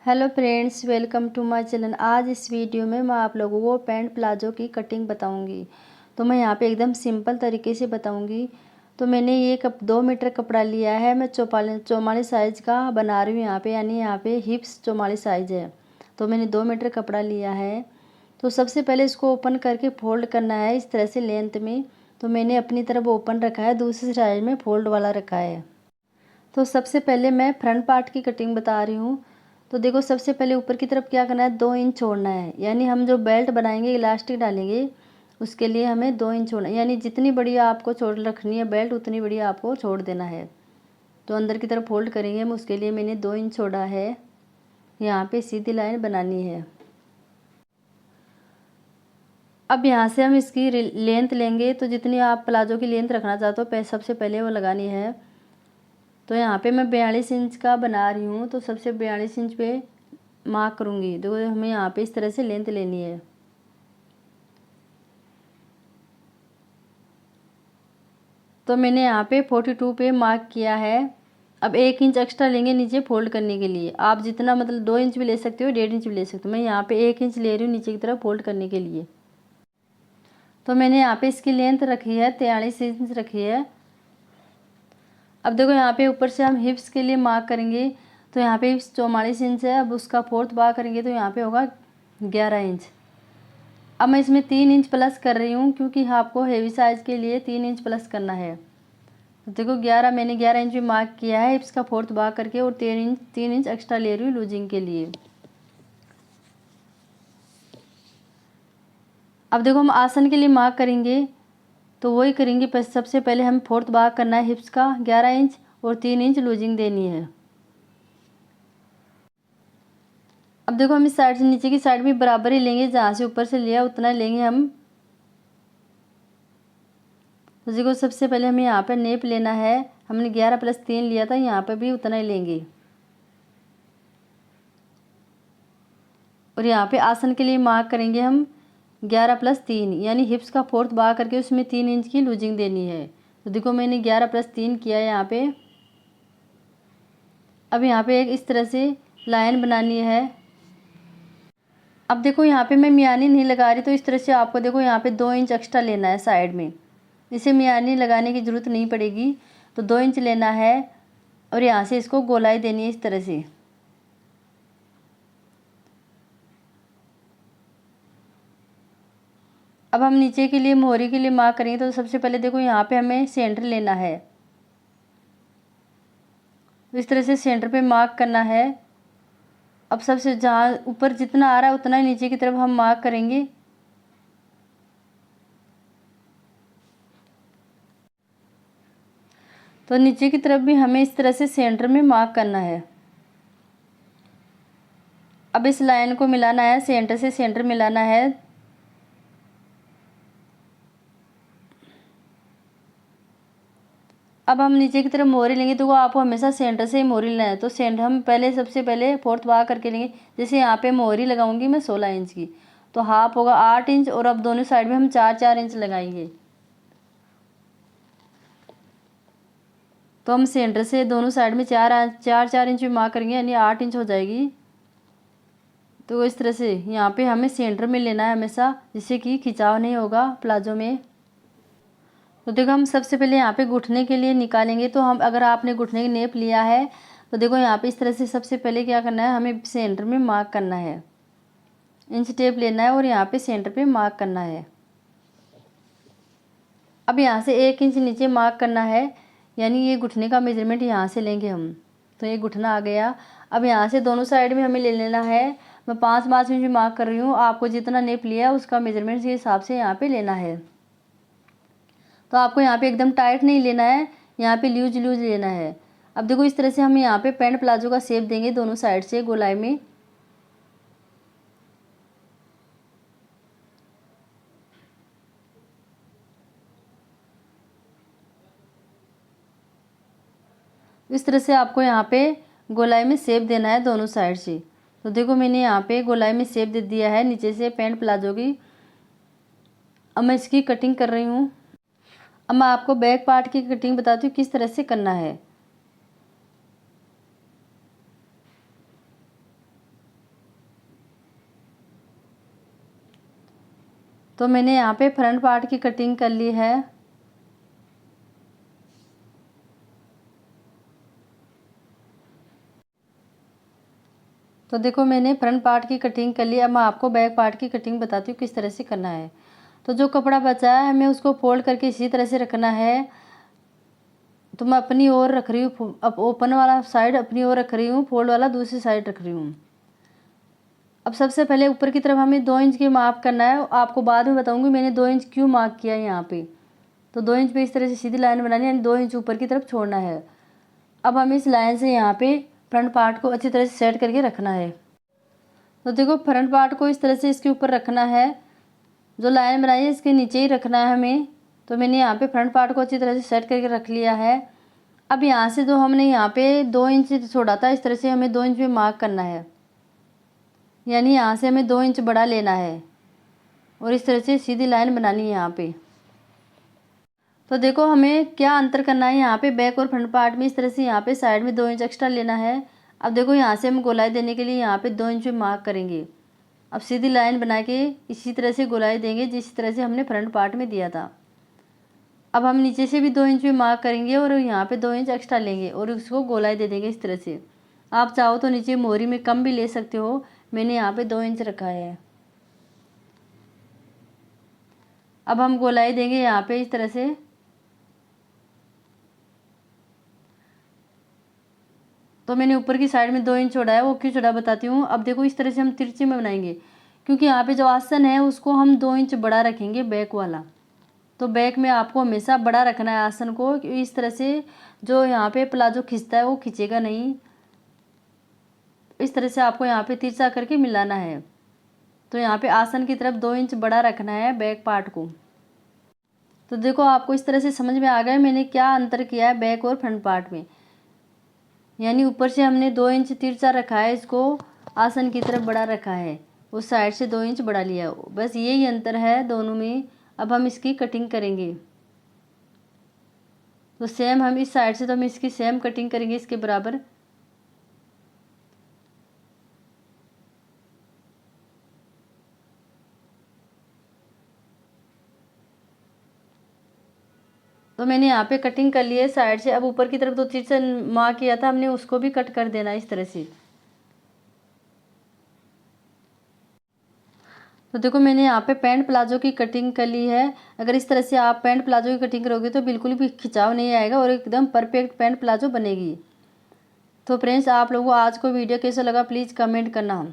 Hello friends, welcome to my channel. आज इस video में मैं आप लोगों को पैंट प्लाजो की कटिंग बताऊंगी। तो मैं यहाँ पे एकदम सिंपल तरीके से बताऊंगी। तो मैंने ये 2 मीटर कपड़ा लिया है। मैं 44 साइज़ का बना रही हूँ यहाँ पे, यानी यहाँ पे हिप्स 44 साइज़ है। तो मैंने 2 मीटर कपड़ा लिया है। तो सबसे पहले इसको ओपन करके फोल्ड करना है इस तरह से लेंथ में। तो मैंने अपनी तरफ ओपन रखा है, दूसरी साइड में फोल्ड वाला रखा है। तो सबसे पहले मैं फ्रंट पार्ट की कटिंग बता रही हूँ। तो देखो, सबसे पहले ऊपर की तरफ क्या करना है, 2 इंच छोड़ना है। यानी हम जो बेल्ट बनाएंगे, इलास्टिक डालेंगे, उसके लिए हमें 2 इंच छोड़ना है। यानी जितनी बड़ी आपको छोड़ रखनी है बेल्ट, उतनी बड़ी आपको छोड़ देना है। तो अंदर की तरफ फोल्ड करेंगे हम, उसके लिए मैंने 2 इंच छोड़ा है। यहाँ पे सीधी लाइन बनानी है। अब यहाँ से हम इसकी लेंथ लेंगे। तो जितनी आप प्लाजो की लेंथ रखना चाहते हो सबसे पहले वो लगानी है। तो यहाँ पे मैं 42 इंच का बना रही हूँ। तो सबसे 42 इंच पे मार्क करूँगी। तो हमें यहाँ पे इस तरह से लेंथ लेनी है। तो मैंने यहाँ पे 42 पे मार्क किया है। अब 1 इंच एक्स्ट्रा लेंगे नीचे फोल्ड करने के लिए। आप जितना मतलब 2 इंच भी ले सकते हो, 1.5 इंच भी ले सकते हो। मैं यहाँ पे 1 इंच ले रही हूँ नीचे की तरफ फोल्ड करने के लिए। तो मैंने यहाँ पे इसकी लेंथ रखी है 43 इंच रखी है। अब देखो, यहाँ पे ऊपर से हम हिप्स के लिए मार्क करेंगे। तो यहाँ पे हिप्स 44 इंच है। अब उसका फोर्थ भाग करेंगे तो यहाँ पे होगा 11 इंच। अब मैं इसमें 3 इंच प्लस कर रही हूँ, क्योंकि आपको हेवी साइज़ के लिए 3 इंच प्लस करना है। तो देखो, मैंने 11 इंच भी मार्क किया है हिप्स का फोर्थ भाग करके, और 3 इंच एक्स्ट्रा ले रही हूँ लूजिंग के लिए। अब देखो, हम आसन के लिए मार्क करेंगे तो वही करेंगे। पर सबसे पहले हम फोर्थ भाग करना है हिप्स का 11 इंच, और 3 इंच लूजिंग देनी है। अब देखो, हम इस साइड से नीचे की साइड भी बराबर ही लेंगे, जहाँ से ऊपर से लिया उतना लेंगे हम। तो देखो, सबसे पहले हमें यहाँ पर नेप लेना है। हमने 11 + 3 लिया था, यहाँ पर भी उतना ही लेंगे। और यहाँ पे आसन के लिए मार्क करेंगे हम 11 + 3, यानी हिप्स का फोर्थ भाग करके उसमें 3 इंच की लूजिंग देनी है। तो देखो, मैंने 11 + 3 किया है यहाँ पे। अब यहाँ पे एक इस तरह से लाइन बनानी है। अब देखो, यहाँ पे मैं मियानी नहीं लगा रही, तो इस तरह से आपको देखो यहाँ पे 2 इंच एक्स्ट्रा लेना है साइड में। इसे मियानी लगाने की ज़रूरत नहीं पड़ेगी। तो 2 इंच लेना है, और यहाँ से इसको गोलाई देनी है इस तरह से। अब हम नीचे के लिए मोहरी के लिए मार्क करेंगे। तो सबसे पहले देखो, यहाँ पे हमें सेंटर लेना है। इस तरह से सेंटर पे मार्क करना है। अब सबसे जहाँ ऊपर जितना आ रहा है उतना ही नीचे की तरफ हम मार्क करेंगे। तो नीचे की तरफ भी हमें इस तरह से सेंटर में मार्क करना है। अब इस लाइन को मिलाना है, सेंटर से सेंटर मिलाना है। अब हम नीचे की तरफ मोहरी लेंगे। तो वो आपको हमेशा सेंटर से ही मोहरी लेना है। तो सेंटर हम पहले सबसे पहले फोर्थ भाग करके लेंगे। जैसे यहाँ पे मोहरी लगाऊंगी मैं 16 इंच की, तो हाफ होगा 8 इंच, और अब दोनों साइड में हम 4-4 इंच लगाएंगे। तो हम सेंटर से दोनों साइड में 4-4 इंच भी मार्क करेंगे, यानी 8 इंच हो जाएगी। तो इस तरह से यहाँ पे हमें सेंटर में लेना है हमेशा, जिससे कि खिंचाव नहीं होगा प्लाजो में। तो देखो, हम सबसे पहले यहाँ पे घुटने के लिए निकालेंगे। तो हम, अगर आपने घुटने की नेप लिया है, तो देखो यहाँ पे इस तरह से सबसे पहले क्या करना है, हमें सेंटर में मार्क करना है। इंच टेप लेना है और यहाँ पे सेंटर पे मार्क करना है। अब यहाँ से 1 इंच नीचे मार्क करना है, यानी ये घुटने का मेजरमेंट यहाँ से लेंगे हम। तो ये घुटना आ गया। अब यहाँ से दोनों साइड में हमें ले लेना है। मैं 5-5 इंच मार्क कर रही हूँ। आपको जितना नेप लिया उसका मेजरमेंट के हिसाब से यहाँ पे लेना है। तो आपको यहाँ पे एकदम टाइट नहीं लेना है, यहाँ पे लूज लूज लेना है। अब देखो, इस तरह से हम यहाँ पे पैंट प्लाजो का शेप देंगे दोनों साइड से गोलाई में। इस तरह से आपको यहाँ पे गोलाई में शेप देना है दोनों साइड से। तो देखो, मैंने यहाँ पे गोलाई में शेप दे दिया है नीचे से पैंट प्लाजो की। अब मैं इसकी कटिंग कर रही हूँ। अब मैं आपको बैक पार्ट की कटिंग बताती हूँ किस तरह से करना है। तो मैंने यहाँ पे फ्रंट पार्ट की कटिंग कर ली है। तो देखो मैंने फ्रंट पार्ट की कटिंग कर ली। अब मैं आपको बैक पार्ट की कटिंग बताती हूँ किस तरह से करना है। तो जो कपड़ा बचा है हमें उसको फोल्ड करके इसी तरह से रखना है। तो मैं अपनी ओर रख रही हूँ, अब ओपन वाला साइड अपनी ओर रख रही हूँ, फोल्ड वाला दूसरी साइड रख रही हूँ। अब सबसे पहले ऊपर की तरफ हमें 2 इंच की मार्क करना है। आपको बाद में बताऊँगी मैंने 2 इंच क्यों मार्क किया है यहाँ पे। तो 2 इंच पे इस तरह से सीधी लाइन बनानी है, यानी 2 इंच ऊपर की तरफ छोड़ना है। अब हमें इस लाइन से यहाँ पे फ्रंट पार्ट को अच्छी तरह से सेट करके रखना है। तो देखो फ्रंट पार्ट को इस तरह से इसके ऊपर रखना है, जो लाइन बनाई है इसके नीचे ही रखना है हमें। तो मैंने यहाँ पे फ्रंट पार्ट को अच्छी तरह से सेट करके रख लिया है। अब यहाँ से जो हमने यहाँ पे 2 इंच छोड़ा था, इस तरह से हमें 2 इंच पे मार्क करना है, यानी यहाँ से हमें 2 इंच बड़ा लेना है और इस तरह से सीधी लाइन बनानी है यहाँ पे। तो देखो हमें क्या अंतर करना है यहाँ पे बैक और फ्रंट पार्ट में। इस तरह से यहाँ पे साइड में 2 इंच एक्स्ट्रा लेना है। अब देखो यहाँ से हम गोलाई देने के लिए यहाँ पे 2 इंच पे मार्क करेंगे। अब सीधी लाइन बना के इसी तरह से गोलाई देंगे जिस तरह से हमने फ्रंट पार्ट में दिया था। अब हम नीचे से भी 2 इंच पे मार्क करेंगे और यहाँ पे 2 इंच एक्स्ट्रा लेंगे और उसको गोलाई दे देंगे इस तरह से। आप चाहो तो नीचे मोहरी में कम भी ले सकते हो, मैंने यहाँ पे 2 इंच रखा है। अब हम गोलाई देंगे यहाँ पे इस तरह से। तो मैंने ऊपर की साइड में 2 इंच छोड़ा है, वो क्यों छोड़ा बताती हूँ। अब देखो इस तरह से हम तिरछे में बनाएंगे, क्योंकि यहाँ पे जो आसन है उसको हम 2 इंच बड़ा रखेंगे बैक वाला। तो बैक में आपको हमेशा बड़ा रखना है आसन को, इस तरह से जो यहाँ पे प्लाजो खिंचता है वो खिंचेगा नहीं। इस तरह से आपको यहाँ पे तिरछा करके मिलाना है। तो यहाँ पे आसन की तरफ 2 इंच बड़ा रखना है बैक पार्ट को। तो देखो आपको इस तरह से समझ में आ गया मैंने क्या अंतर किया है बैक और फ्रंट पार्ट में। यानी ऊपर से हमने 2 इंच तिरछा रखा है, इसको आसन की तरफ बड़ा रखा है, उस साइड से 2 इंच बड़ा लिया, बस यही अंतर है दोनों में। अब हम इसकी कटिंग करेंगे। तो सेम हम इस साइड से तो हम इसकी सेम कटिंग करेंगे इसके बराबर। तो मैंने यहाँ पे कटिंग कर ली है साइड से। अब ऊपर की तरफ 2 तिरछा मार्क किया था हमने, उसको भी कट कर देना इस तरह से। तो देखो मैंने यहाँ पे पैंट प्लाजो की कटिंग कर ली है। अगर इस तरह से आप पैंट प्लाजो की कटिंग करोगे तो बिल्कुल भी खिंचाव नहीं आएगा और एकदम परफेक्ट पैंट प्लाजो बनेगी। तो फ्रेंड्स आप लोगों को आज को वीडियो कैसा लगा प्लीज़ कमेंट करना।